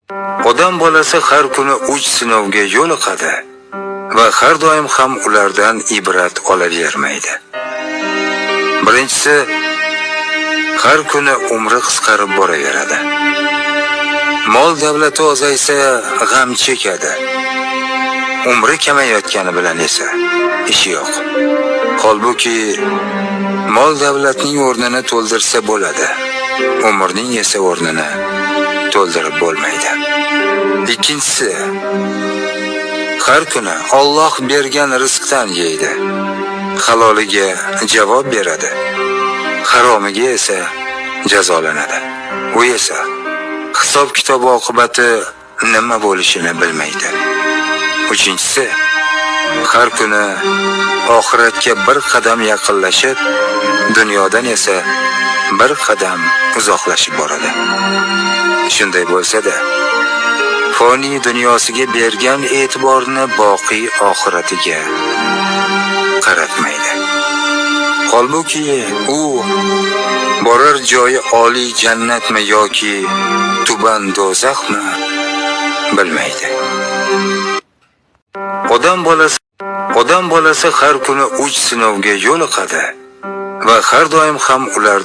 Odam bolasi har kuni uch sinovga yo'liqadi va har doim ham ulardan ibrat olavermaydi. Birinchisi, har kuni umri qisqarib boraveradi. Mol davlati ozaysa g'am chekadi. Umri kamayotgani bilan esa ishi yo'q. Holbuki mol davlatning o'rnini to'ldirsa bo'ladi. Umrning esa o'rnini to'ldirib bo'lmaydi. Ikkinchisi, har kuni Alloh bergan rizqdan yeydi. Haloliga javob beradi. Haromiga esa jazolanadi. U esa hisob kitob oqibati nima bo'lishini bilmaydi. Uchinchisi, har kuni oxiratga bir qadam yaqinlashib, dunyodan esa bir qadam uzoqlashib boradi. Shunday bo'lsa-da, foniy dunyosiga bergan e'tiborni boqiy oxiratiga qaratmaydi. Holbuki u borar joyi oliy jannatmi yoki tuban do'zaxmi bilmaydi. Odam bolasi har kuni uch sinovga yo'liqadi va har doim ham ular